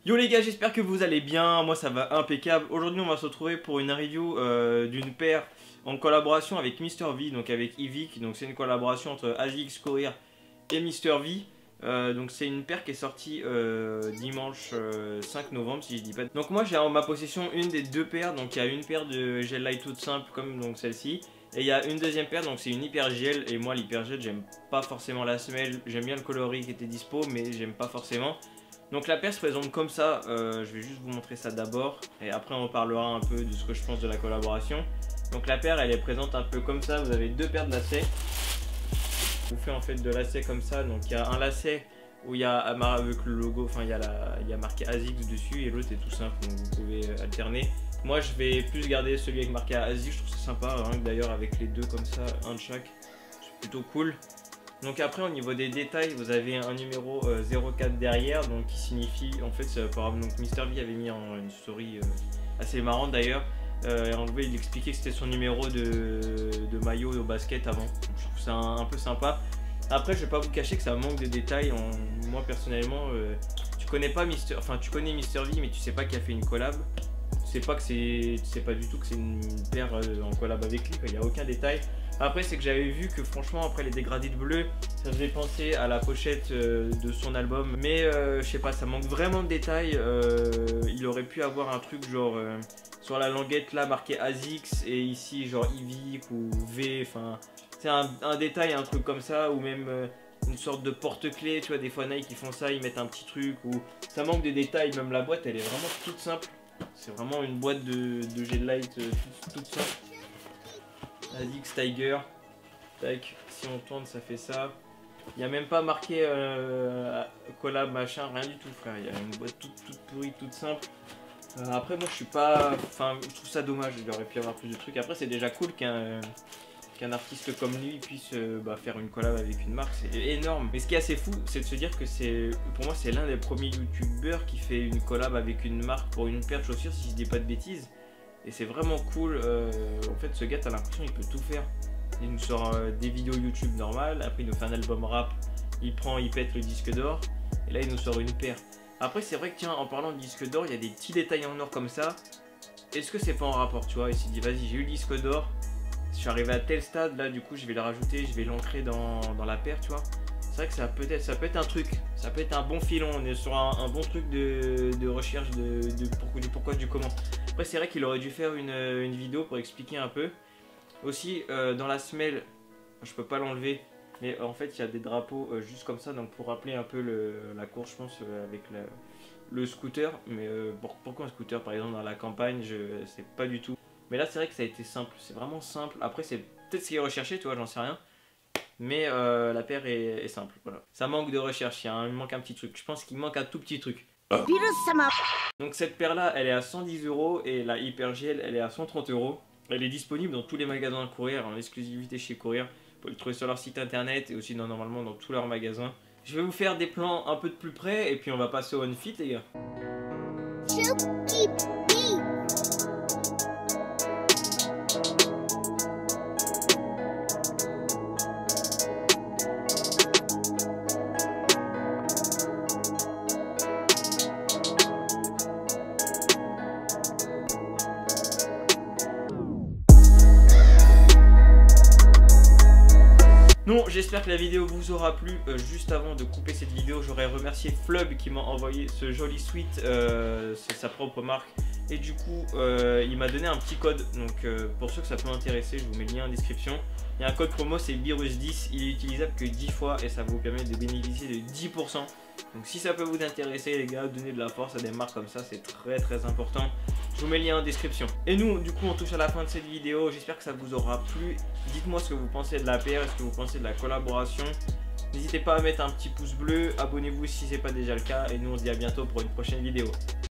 Yo les gars, j'espère que vous allez bien, moi ça va impeccable. Aujourd'hui on va se retrouver pour une review d'une paire en collaboration avec Mr V, donc avec Evic. Donc c'est une collaboration entre ASICS Courier et Mr V. Donc c'est une paire qui est sortie dimanche 5 novembre si je dis pas. Donc moi j'ai en ma possession une des deux paires. Donc il y a une paire de gel light toute simple comme donc celle-ci, et il y a une deuxième paire, donc c'est une hyper gel. Et moi l'hyper gel j'aime pas forcément la semelle, j'aime bien le coloris qui était dispo mais j'aime pas forcément. Donc la paire se présente comme ça, je vais juste vous montrer ça d'abord et après on parlera un peu de ce que je pense de la collaboration. Donc la paire elle est présente un peu comme ça, vous avez deux paires de lacets. Je vous fais en fait de lacets comme ça, donc il y a un lacet où il y a avec le logo, enfin il y a marqué ASICS dessus et l'autre est tout simple, donc vous pouvez alterner. Moi je vais plus garder celui avec marqué ASICS, je trouve ça sympa, hein, d'ailleurs avec les deux comme ça, un de chaque, c'est plutôt cool. Donc après au niveau des détails, vous avez un numéro 04 derrière, donc qui signifie en fait donc Mr V avait mis en une story assez marrante d'ailleurs, en gros il expliquait que c'était son numéro de maillot au basket avant, donc je trouve ça un peu sympa. Après je vais pas vous cacher que ça manque de détails, moi personnellement tu connais Mr V mais tu sais pas qu'il a fait une collab. Tu sais pas du tout que c'est une paire en collab avec lui, il n'y a aucun détail. Après c'est que j'avais vu que franchement après les dégradés de bleu ça faisait penser à la pochette de son album, mais je sais pas, ça manque vraiment de détails. Il aurait pu avoir un truc genre sur la languette là marqué ASICS et ici genre Evic ou V, enfin c'est un détail, un truc comme ça, ou même une sorte de porte-clés, tu vois, des fois Nike ils font ça, ils mettent un petit truc, ou ça manque de détails. Même la boîte elle est vraiment toute simple, c'est vraiment une boîte de gel light toute simple. ASICS Tiger, tac, si on tourne ça fait ça. Il n'y a même pas marqué collab machin, rien du tout frère, il y a une boîte toute pourrie, toute simple. Après moi je suis pas, enfin je trouve ça dommage, il aurait pu y avoir plus de trucs. Après c'est déjà cool qu'un artiste comme lui puisse faire une collab avec une marque, c'est énorme. Mais ce qui est assez fou, c'est de se dire que pour moi c'est l'un des premiers youtubeurs qui fait une collab avec une marque pour une paire de chaussures, si je dis pas de bêtises. Et c'est vraiment cool, en fait ce gars t'as l'impression qu'il peut tout faire. Il nous sort des vidéos YouTube normales, après il nous fait un album rap, il pète le disque d'or, et là il nous sort une paire. Après c'est vrai que tiens, en parlant de disque d'or, il y a des petits détails en or comme ça. Est-ce que c'est pas en rapport, tu vois? Il s'est dit vas-y j'ai eu le disque d'or, je suis arrivé à tel stade, là du coup je vais le rajouter, je vais l'ancrer dans la paire, tu vois. C'est vrai que ça peut être un truc, ça peut être un bon filon, on est sur un bon truc de recherche du pourquoi du comment. Après c'est vrai qu'il aurait dû faire une vidéo pour expliquer un peu. Aussi dans la semelle, je peux pas l'enlever, mais en fait il y a des drapeaux juste comme ça, donc pour rappeler un peu la course je pense avec le scooter. Mais pourquoi un scooter par exemple dans la campagne, je sais pas du tout. Mais là c'est vrai que ça a été simple, c'est vraiment simple. Après c'est peut-être ce qui est recherché, tu vois, j'en sais rien. Mais la paire est simple, voilà. Ça manque de recherche, il manque un petit truc. Je pense qu'il manque un tout petit truc. Donc cette paire là, elle est à 110 € et la Hyper Gel, elle est à 130 €. Elle est disponible dans tous les magasins de Courier, en exclusivité chez Courier. Vous pouvez le trouver sur leur site internet et aussi normalement dans tous leurs magasins. Je vais vous faire des plans un peu de plus près et puis on va passer au on-fit les gars. Non, j'espère que la vidéo vous aura plu. Juste avant de couper cette vidéo, j'aurais remercié Flub qui m'a envoyé ce joli sweat, c'est sa propre marque. Et du coup, il m'a donné un petit code, donc pour ceux que ça peut intéresser, je vous mets le lien en description. Il y a un code promo, c'est Birus10, il est utilisable que 10 fois et ça vous permet de bénéficier de 10%. Donc si ça peut vous intéresser les gars, donnez de la force à des marques comme ça, c'est très important. Je vous mets le lien en description. Et nous, du coup, on touche à la fin de cette vidéo. J'espère que ça vous aura plu. Dites-moi ce que vous pensez de la paire, ce que vous pensez de la collaboration. N'hésitez pas à mettre un petit pouce bleu, abonnez-vous si ce n'est pas déjà le cas. Et nous, on se dit à bientôt pour une prochaine vidéo.